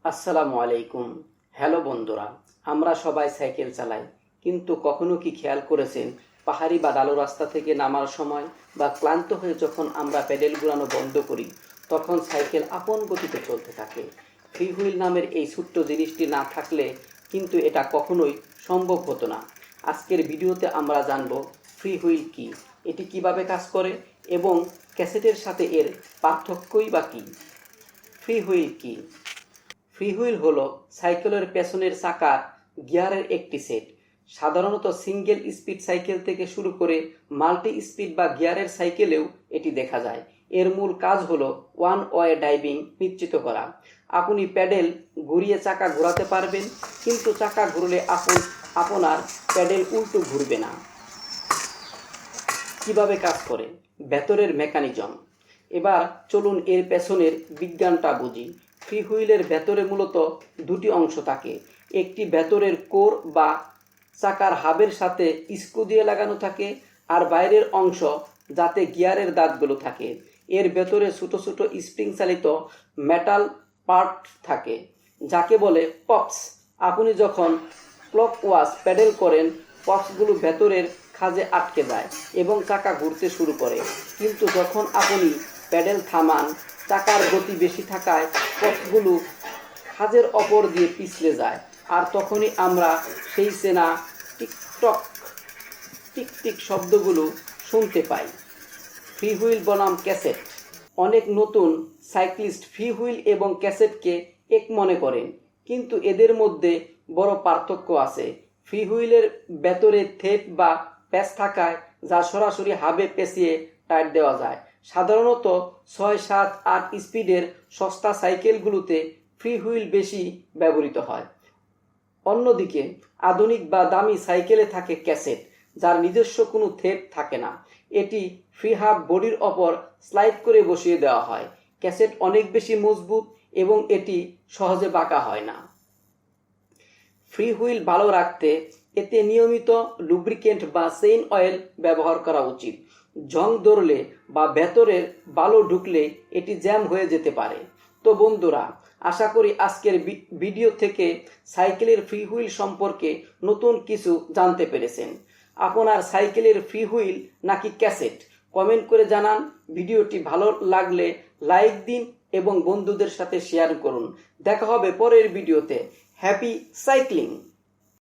আসসালামু আলাইকুম। হ্যালো বন্ধুরা, আমরা সবাই সাইকেল চালাই, কিন্তু কখনো কি খেয়াল করেছেন পাহাড়ি বা ঢালু রাস্তা থেকে নামার সময় বা ক্লান্ত হয়ে যখন আমরা প্যাডেল ঘোরানো বন্ধ করি, তখন সাইকেল আপন গতিতে চলতে থাকে। ফ্রি হুইল নামের এই ছোট্ট জিনিসটি না থাকলে কিন্তু এটা কখনোই সম্ভব হতো না। আজকের ভিডিওতে আমরা জানব ফ্রি হুইল কী, এটি কিভাবে কাজ করে এবং ক্যাসেটের সাথে এর পার্থক্যই বা কী। ফ্রি হুইল কী? ফ্রি হুইল হলো সাইকেলের পেছনের চাকার গিয়ারের একটি সেট। সাধারণত সিঙ্গেল স্পিড সাইকেল থেকে শুরু করে মাল্টি স্পিড বা গিয়ারের সাইকেলেও এটি দেখা যায়। এর মূল কাজ হলো ওয়ান ওয়ে ড্রাইভিং নিশ্চিত করা। আপনি প্যাডেল ঘুরিয়ে চাকা ঘোরাতে পারবেন, কিন্তু চাকা ঘুরলে আপনার প্যাডেল উল্টো ঘুরবে না। কিভাবে কাজ করে? ভেতরের মেকানিজম। এবার চলুন এর পেছনের বিজ্ঞানটা বুঝি। ফ্রি হুইলের ভেতরে মূলত দুটি অংশ থাকে। একটি ভেতরের কোর বা চাকার হাবের সাথে স্ক্রু দিয়ে লাগানো থাকে, আর বাইরের অংশ যাতে গিয়ারের দাঁতগুলো থাকে। এর ভেতরে ছোট ছোট স্প্রিং চালিত মেটাল পার্ট থাকে, যাকে বলে পপস। আপনি যখন ক্লকওয়াইজ প্যাডেল করেন, পপসগুলো ভেতরের খাঁজে আটকে যায় এবং চাকা ঘুরতে শুরু করে। কিন্তু যখন আপনি প্যাডেল থামান, চাকার গতি বেশি থাকায় পপসগুলো খাঁজের ওপর দিয়ে পিছলে যায়, আর তখনই আমরা সেই চেনা টিকটক টিকটিক শব্দগুলো শুনতে পাই। ফ্রি হুইল বনাম ক্যাসেট। অনেক নতুন সাইক্লিস্ট ফ্রি হুইল এবং ক্যাসেটকে এক মনে করেন, কিন্তু এদের মধ্যে বড় পার্থক্য আছে। ফ্রি হুইলের ভেতরে থ্রেড বা প্যাচ থাকায় যা সরাসরি হাবে পেঁচিয়ে টাইট দেওয়া যায়। সাধারণত 6, 7, 8 স্পিডের সস্তা সাইকেলগুলোতে ফ্রি হুইল বেশি ব্যবহৃত হয়। অন্যদিকে আধুনিক বা দামি সাইকেলে থাকে ক্যাসেট, যার নিজস্ব কোনো থ্রেড থাকে না। এটি ফ্রি হাব বডির ওপর স্লাইড করে বসিয়ে দেওয়া হয়। ক্যাসেট অনেক বেশি মজবুত এবং এটি সহজে বাঁকা হয় না। ফ্রি হুইল ভালো রাখতে এতে নিয়মিত লুব্রিকেন্ট বা চেইন অয়েল ব্যবহার করা উচিত। জং ধরলে বা ভেতরের বালু ঢুকলে এটি জ্যাম হয়ে যেতে পারে। তো বন্ধুরা, আশা করি আজকের ভিডিও থেকে সাইকেলের ফ্রি হুইল সম্পর্কে নতুন কিছু জানতে পেরেছেন। আপনার সাইকেলের ফ্রি হুইল নাকি ক্যাসেট? কমেন্ট করে জানান। ভিডিওটি ভালো লাগলে লাইক দিন এবং বন্ধুদের সাথে শেয়ার করুন। দেখা হবে পরের ভিডিওতে। Happy cycling!